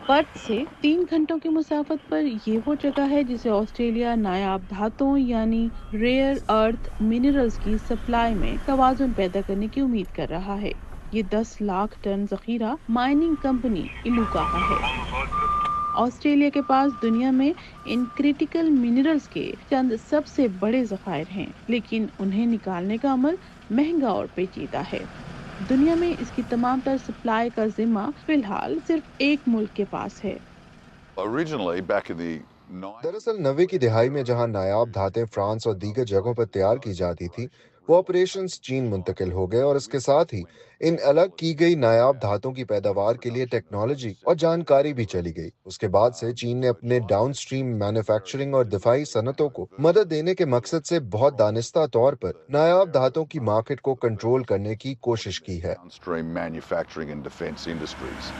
Perth से 3 घंटों की मुसाफत पर ये वो जगह है जिसे ऑस्ट्रेलिया नायाब धातुओं यानी रेयर अर्थ मिनरल्स की सप्लाई में तवाजुन पैदा करने की उम्मीद कर रहा है। ये 10 लाख टन जखीरा माइनिंग कंपनी इलूका का है। ऑस्ट्रेलिया के पास दुनिया में इन क्रिटिकल मिनरल्स के चंद सबसे बड़े जखायर हैं, लेकिन उन्हें निकालने का अमल महंगा और पेचीदा है। दुनिया में इसकी तमाम तर सप्लाई का जिम्मा फिलहाल सिर्फ एक मुल्क के पास है। Originally, back in the दरअसल 90 की दिहाई में जहां नायाब धातें फ्रांस और दीगर जगहों पर तैयार की जाती थी, वो ऑपरेशंस चीन मुंतकिल हो गए और इसके साथ ही इन अलग की गई नायाब धातों की पैदावार के लिए टेक्नोलॉजी और जानकारी भी चली गई। उसके बाद से चीन ने अपने डाउनस्ट्रीम मैन्युफैक्चरिंग और दिफाई सनतों को मदद देने के मकसद से बहुत दानिस्ता तौर पर नायाब धातों की मार्केट को कंट्रोल करने की कोशिश की है। downstream manufacturing and defence industries.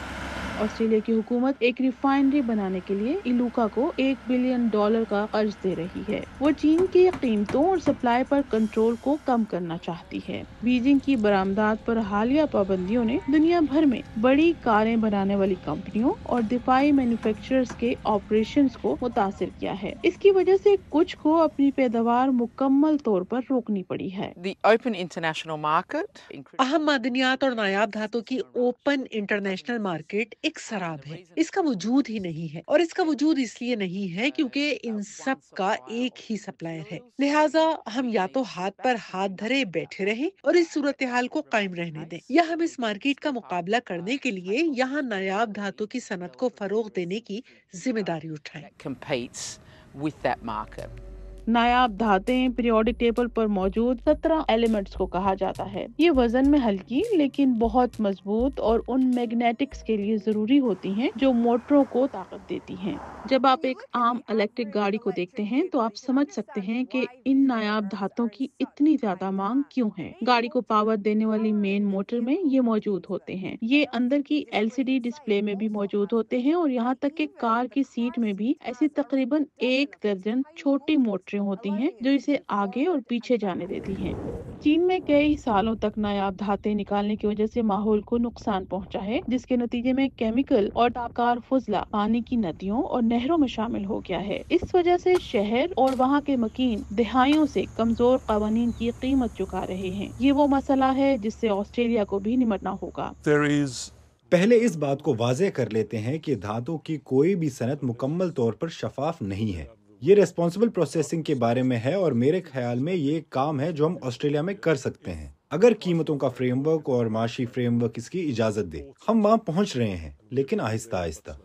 Australia की हुकूमत एक रिफाइनरी बनाने के लिए इलूका को $1 बिलियन का कर्ज दे रही है। वो चीन की कीमतों और सप्लाई पर कंट्रोल को कम करना चाहती है। बीजिंग की बरामदात पर हालिया पाबंदियों ने दुनिया भर में बड़ी कारें बनाने वाली कंपनियों और दिफाई मैन्युफैक्चरर्स के ऑपरेशंस को मुतासिर किया है। इसकी वजह से कुछ को अपनी पैदावार मुकम्मल तौर पर रोकनी पड़ी है। The open international market, अहम मादनियात और नायाब धातों की ओपन इंटरनेशनल मार्केट एक सराब है। इसका वजूद ही नहीं है, और इसका वजूद इसलिए नहीं है क्योंकि इन सब का एक ही सप्लायर है। लिहाजा हम या तो हाथ पर हाथ धरे बैठे रहें और इस सूरत हाल को कायम रहने दें, या हम इस मार्केट का मुकाबला करने के लिए यहाँ नायाब धातों की सनत को फरोग देने की जिम्मेदारी उठाएं। competes with that market. नायाब धातें पीरियोडिक टेबल पर मौजूद 17 एलिमेंट्स को कहा जाता है। ये वजन में हल्की लेकिन बहुत मजबूत और उन मैग्नेटिक्स के लिए जरूरी होती हैं जो मोटरों को ताकत देती हैं। जब आप एक आम इलेक्ट्रिक गाड़ी को देखते हैं तो आप समझ सकते हैं कि इन नायाब धातों की इतनी ज्यादा मांग क्यों है। गाड़ी को पावर देने वाली मेन मोटर में ये मौजूद होते हैं। ये अंदर की LCD डिस्प्ले में भी मौजूद होते हैं और यहाँ तक कि कार की सीट में भी ऐसी तकरीबन 1 दर्जन छोटी मोटरें होती हैं जो इसे आगे और पीछे जाने देती हैं। चीन में कई सालों तक नायाब धातें निकालने की वजह से माहौल को नुकसान पहुंचा है, जिसके नतीजे में केमिकल और ताबकार फुजला पानी की नदियों और नहरों में शामिल हो गया है। इस वजह से शहर और वहाँ के मकीन दिहाइयों से कमजोर कवानीन की कीमत चुका रहे हैं। ये वो मसला है जिससे ऑस्ट्रेलिया को भी निमटना होगा। पहले इस बात को वाज़ेह कर लेते हैं कि धातु की कोई भी सनत मुकम्मल तौर पर शफाफ नहीं है। ये रेस्पॉन्सिबल प्रोसेसिंग के बारे में है और मेरे ख्याल में ये काम है जो हम ऑस्ट्रेलिया में कर सकते हैं, अगर कीमतों का फ्रेमवर्क और माशी फ्रेमवर्क इसकी इजाजत दे। हम वहाँ पहुँच रहे हैं, लेकिन आहिस्ता आहिस्ता।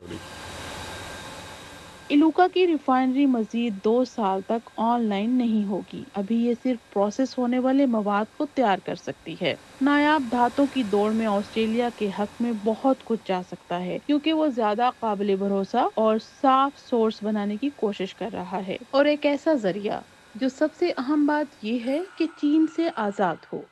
इलूका की रिफाइनरी मजीद 2 साल तक ऑनलाइन नहीं होगी। अभी ये सिर्फ प्रोसेस होने वाले मवाद को तैयार कर सकती है। नायाब धातों की दौड़ में ऑस्ट्रेलिया के हक में बहुत कुछ जा सकता है, क्योंकि वो ज्यादा काबिल भरोसा और साफ सोर्स बनाने की कोशिश कर रहा है, और एक ऐसा जरिया जो सबसे अहम बात ये है कि चीन से आजाद हो।